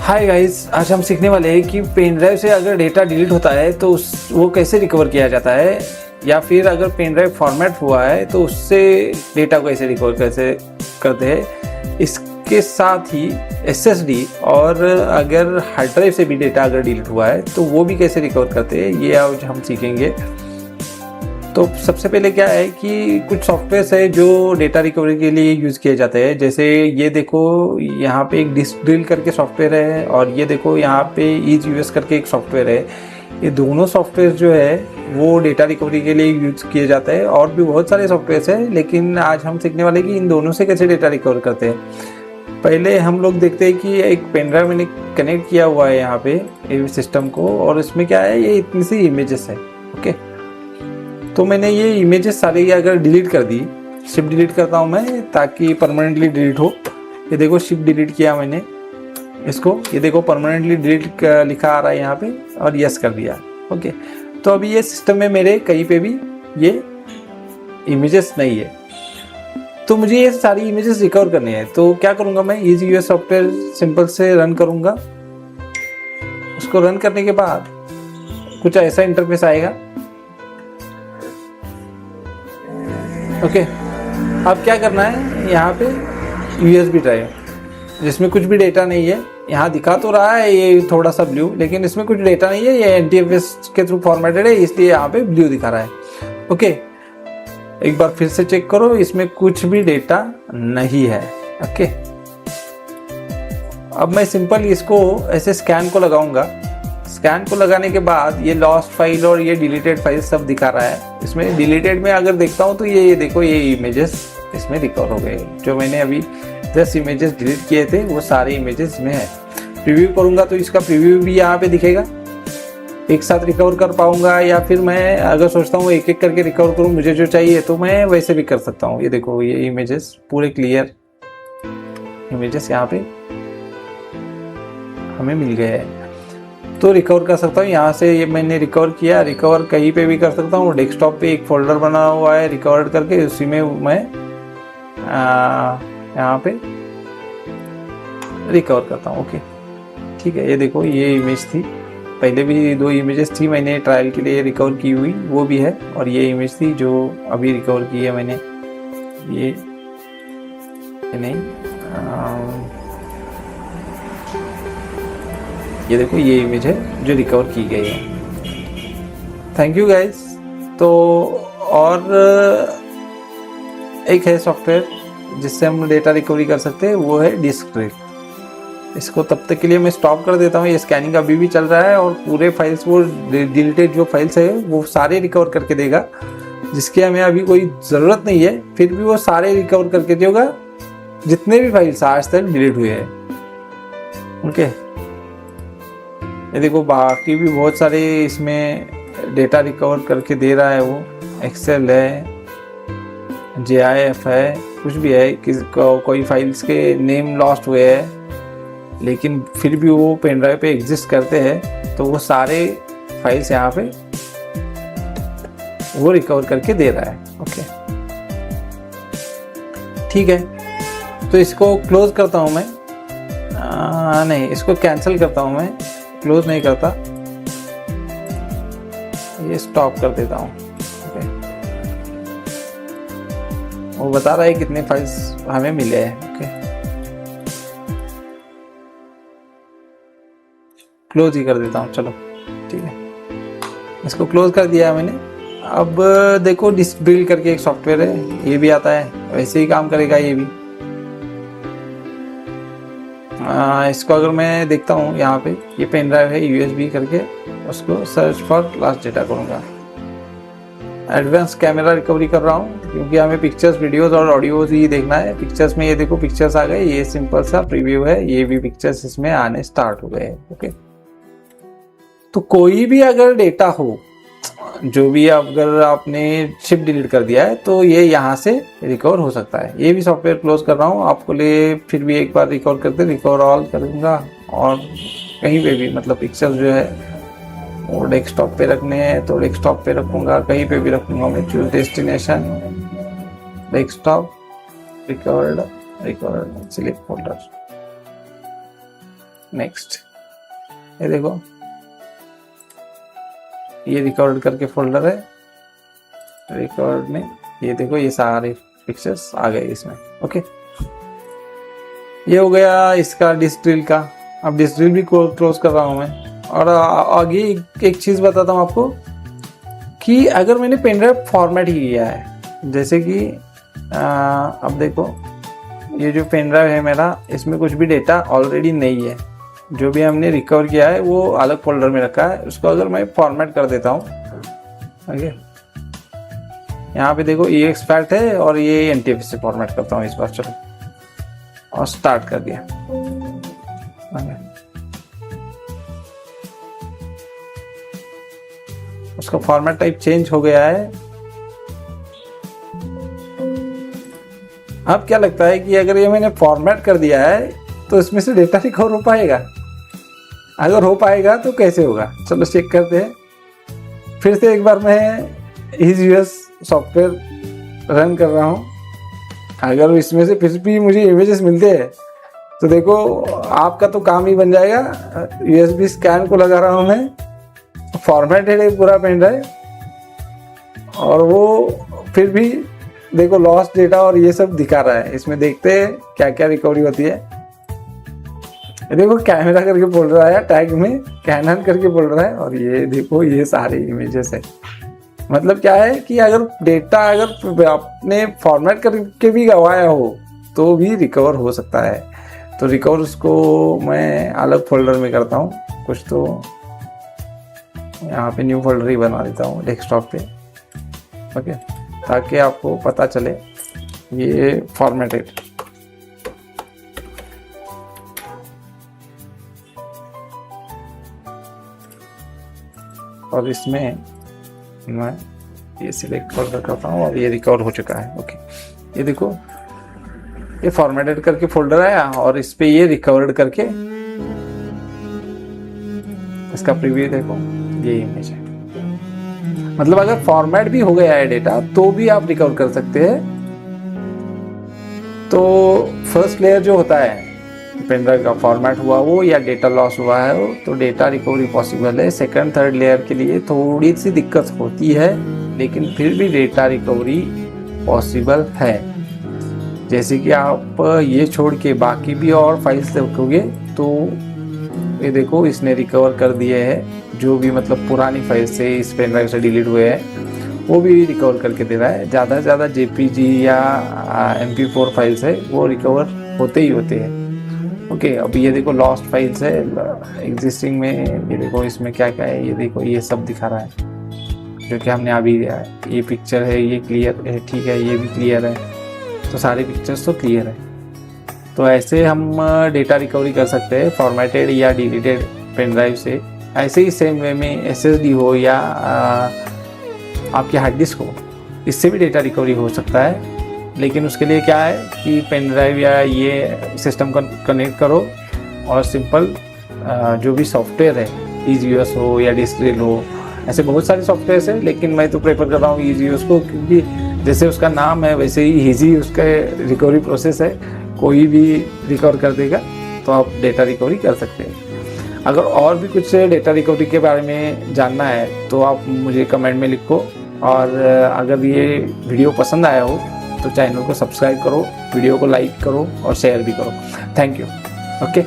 Hi guys, आज हम सीखने वाले हैं कि पेन ड्राइव से अगर डेटा डिलीट होता है तो वो कैसे रिकवर किया जाता है, या फिर अगर पेन ड्राइव फॉर्मेट हुआ है तो उससे डेटा को कैसे रिकवर करते हैं। इसके साथ ही एसएसडी और अगर हार्ड ड्राइव से भी डेटा अगर डिलीट हुआ है तो वो भी कैसे रिकवर करते हैं, ये आज हम सीखेंगे। तो सबसे पहले क्या है कि कुछ सॉफ्टवेयर है जो डेटा रिकवरी के लिए यूज़ किए जाते हैं। जैसे ये देखो, यहाँ पे एक डिस्क ड्रिल करके सॉफ्टवेयर है, और ये देखो यहाँ पे ईज यूएस करके एक सॉफ्टवेयर है। ये दोनों सॉफ्टवेयर जो है वो डेटा रिकवरी के लिए यूज़ किए जाते हैं। और भी बहुत सारे सॉफ्टवेयर हैं, लेकिन आज हम सीखने वाले कि इन दोनों से कैसे डेटा रिकवर करते हैं। पहले हम लोग देखते हैं कि एक पेन ड्राइव मैंने कनेक्ट किया हुआ है यहाँ पे सिस्टम को, और इसमें क्या है, ये इतनी सी इमेजेस है। ओके, तो मैंने ये इमेजेस सारे अगर डिलीट कर दी, शिफ्ट डिलीट करता हूँ मैं ताकि परमानेंटली डिलीट हो। ये देखो शिफ्ट डिलीट किया मैंने इसको, ये देखो परमानेंटली डिलीट लिखा आ रहा है यहाँ पे, और यस कर दिया। ओके, तो अभी ये सिस्टम में मेरे कहीं पे भी ये इमेजेस नहीं है, तो मुझे ये सारी इमेजेस रिकवर करनी है। तो क्या करूँगा मैं, ईजी यूएस सॉफ्टवेयर सिंपल से रन करूँगा। उसको रन करने के बाद कुछ ऐसा इंटरफेस आएगा। ओके, अब क्या करना है, यहाँ पे यूएसबी ड्राइव जिसमें कुछ भी डेटा नहीं है, यहाँ दिखा तो रहा है ये थोड़ा सा ब्लू, लेकिन इसमें कुछ डेटा नहीं है। ये एनटीएफएस के थ्रू फॉर्मेटेड है, इसलिए यहाँ पे ब्लू दिखा रहा है। ओके, एक बार फिर से चेक करो, इसमें कुछ भी डेटा नहीं है। ओके, अब मैं सिंपल इसको ऐसे स्कैन को लगाऊंगा। स्कैन को लगाने के बाद ये लॉस्ट फाइल और ये डिलीटेड फाइल सब दिखा रहा है। इसमें डिलीटेड में अगर देखता हूँ तो ये देखो, ये इमेजेस इसमें रिकवर हो गए। जो मैंने अभी 10 इमेजेस डिलीट किए थे वो सारे इमेजेस में है। प्रीव्यू करूँगा तो इसका प्रीव्यू भी यहाँ पे दिखेगा। एक साथ रिकवर कर पाऊँगा, या फिर मैं अगर सोचता हूँ एक एक करके रिकवर करूँ, मुझे जो चाहिए तो मैं वैसे भी कर सकता हूँ। ये देखो, ये इमेजेस पूरे क्लियर इमेजेस यहाँ पे हमें मिल गए हैं, तो रिकवर कर सकता हूँ यहाँ से। ये मैंने रिकवर किया, रिकवर कहीं पे भी कर सकता हूँ। डेस्कटॉप पे एक फोल्डर बना हुआ है रिकवर करके, उसी में मैं यहाँ पे रिकवर करता हूँ। ओके, ठीक है। ये देखो, ये इमेज थी, पहले भी 2 इमेजेस थी मैंने ट्रायल के लिए रिकवर की हुई, वो भी है। और ये इमेज थी जो अभी रिकवर की है मैंने, ये नहीं, ये देखो, ये इमेज है जो रिकवर की गई है। Thank you guys. तो और एक है सॉफ्टवेयर जिससे हम डेटा रिकवरी कर सकते हैं, वो है डिस्क ड्रिल। इसको तब तक के लिए मैं स्टॉप कर देता हूँ। ये स्कैनिंग अभी भी चल रहा है, और पूरे फाइल्स, वो डिलीटेड जो फाइल्स है वो सारे रिकवर करके देगा, जिसकी हमें अभी कोई ज़रूरत नहीं है, फिर भी वो सारे रिकवर करके देगा जितने भी फाइल्स आज तक डिलीट हुए हैं। ओके, ये देखो, बाकी भी बहुत सारे इसमें डेटा रिकवर करके दे रहा है। वो एक्सेल है, JIF है, कुछ भी है। कोई फाइल्स के नेम लॉस्ट हुए हैं, लेकिन फिर भी वो पेन ड्राइव पे एग्जिस्ट करते हैं, तो वो सारे फाइल्स यहाँ पे वो रिकवर करके दे रहा है। ओके, ठीक है। तो इसको क्लोज करता हूँ मैं, नहीं, इसको कैंसिल करता हूँ मैं, क्लोज नहीं करता, ये स्टॉप कर देता हूँ। ओके, वो बता रहा है कितने फाइल्स हमें मिले हैं। ओके, क्लोज ही कर देता हूँ, चलो ठीक है। इसको क्लोज कर दिया है मैंने। अब देखो, डिस्क ड्रिल करके एक सॉफ्टवेयर है, ये भी आता है, वैसे ही काम करेगा ये भी। इसको अगर मैं देखता हूँ, यहाँ पे ये पेन ड्राइव है USB करके, उसको सर्च फॉर लास्ट डेटा करूँगा। एडवांस कैमरा रिकवरी कर रहा हूँ, क्योंकि हमें पिक्चर्स, वीडियोस और ऑडियोज ही देखना है। पिक्चर्स में ये देखो, पिक्चर्स आ गए, ये सिंपल सा प्रीव्यू है, ये भी पिक्चर्स इसमें आने स्टार्ट हो गए। ओके, तो कोई भी अगर डेटा हो, जो भी अगर आपने शिफ्ट डिलीट कर दिया है, तो ये यहाँ से रिकवर हो सकता है। ये भी सॉफ्टवेयर क्लोज कर रहा हूँ आपको लिए, फिर भी एक बार रिकवर करते रिकवर ऑल करूँगा। और कहीं पे भी, मतलब पिक्चर्स जो है वो डेस्कटॉप पे रखने हैं तो डेस्कटॉप पे रखूँगा, कहीं पे भी रखूँगा मैं। Choose destination, desktop, recovered, select folder. Next, ये देखो ये रिकॉर्ड करके फोल्डर है, रिकॉर्ड में ये देखो ये सारे पिक्चर्स आ गए इसमें। ओके, ये हो गया इसका डिस्क ड्रिल का। अब डिस्क ड्रिल भी क्लोज कर रहा हूँ मैं। और आगे एक चीज़ बताता हूँ आपको कि अगर मैंने पेन ड्राइव फॉर्मेट ही किया है, जैसे कि अब देखो ये जो पेन ड्राइव है मेरा, इसमें कुछ भी डेटा ऑलरेडी नहीं है, जो भी हमने रिकवर किया है वो अलग फोल्डर में रखा है। उसको अगर मैं फॉर्मेट कर देता हूँ, ओके, यहाँ पे देखो ये एक्सपैक्ट है और ये NTFS से फॉर्मेट करता हूँ इस बार। चलो, और स्टार्ट कर दिया। उसका फॉर्मेट टाइप चेंज हो गया है। अब क्या लगता है कि अगर ये मैंने फॉर्मेट कर दिया है तो इसमें से डेटा रिकवर हो पाएगा? अगर हो पाएगा तो कैसे होगा, चलो चेक करते हैं। फिर से एक बार मैं EasyOS सॉफ्टवेयर रन कर रहा हूँ। अगर इसमें से फिर भी मुझे इमेजेस मिलते हैं तो देखो आपका तो काम ही बन जाएगा। USB स्कैन को लगा रहा हूँ मैं, फॉर्मेटेड है पूरा पेन ड्राइव, और वो फिर भी देखो लॉस्ट डेटा और ये सब दिखा रहा है। इसमें देखते हैं क्या क्या रिकवरी होती है। देखो कैमरा करके बोल रहा है, टैग में कैनन करके बोल रहा है, और ये देखो ये सारे इमेजेस है। मतलब क्या है कि अगर डेटा अगर आपने फॉर्मेट करके भी गवाया हो तो भी रिकवर हो सकता है। तो रिकवर उसको मैं अलग फोल्डर में करता हूँ, कुछ तो यहाँ पे न्यू फोल्डर ही बना देता हूँ डेस्कटॉप पे, ओके, ताकि आपको पता चले ये फॉर्मेटेड। और इसमें मैं ये सिलेक्ट फोल्डर करता हूँ और ये रिकवर हो चुका है। ओके, ये देखो ये फॉर्मेटेड करके फोल्डर आया और इस पे ये रिकवर्ड करके इसका प्रीव्यू देखो, ये इमेज है। मतलब अगर फॉर्मेट भी हो गया है डेटा तो भी आप रिकवर कर सकते हैं। तो फर्स्ट लेयर जो होता है पेन ड्राइव का फॉर्मेट हुआ वो या डेटा लॉस हुआ है वो, तो डेटा रिकवरी पॉसिबल है। सेकंड थर्ड लेयर के लिए थोड़ी सी दिक्कत होती है, लेकिन फिर भी डेटा रिकवरी पॉसिबल है। जैसे कि आप ये छोड़ के बाकी भी और फाइल्स देखोगे तो ये देखो इसने रिकवर कर दिए हैं, जो भी मतलब पुरानी फाइल से इस पेन ड्राइव से डिलीट हुए हैं वो भी रिकवर करके दे रहा है। ज़्यादा से ज़्यादा JPG या MP4 फाइल्स है वो रिकवर होते ही होते हैं। ओके, अब ये देखो लॉस्ट फाइल्स है एग्जिस्टिंग में, ये देखो इसमें क्या क्या है, ये देखो ये सब दिखा रहा है जो कि हमने अभी दिया है। ये पिक्चर है, ये क्लियर है, ठीक है, ये भी क्लियर है, तो सारे पिक्चर्स तो क्लियर है। तो ऐसे हम डेटा रिकवरी कर सकते हैं फॉर्मेटेड या डिलीटेड पेन ड्राइव से। ऐसे ही सेम वे में SSD हो या आपके हार्ड डिस्क हो, इससे भी डेटा रिकवरी हो सकता है। लेकिन उसके लिए क्या है कि पेन ड्राइव या ये सिस्टम को कनेक्ट करो और सिंपल जो भी सॉफ्टवेयर है, EasyOS हो या डिस्क ड्रिल हो, ऐसे बहुत सारे सॉफ्टवेयर हैं, लेकिन मैं तो प्रेफर कर रहा हूँ EasyOS को, क्योंकि जैसे उसका नाम है वैसे ही ईजी उसका रिकवरी प्रोसेस है, कोई भी रिकवर कर देगा, तो आप डेटा रिकवरी कर सकते हैं। अगर और भी कुछ डेटा रिकवरी के बारे में जानना है तो आप मुझे कमेंट में लिखो, और अगर ये वीडियो पसंद आया हो तो चैनल को सब्सक्राइब करो, वीडियो को लाइक करो और शेयर भी करो। Thank you. ओके।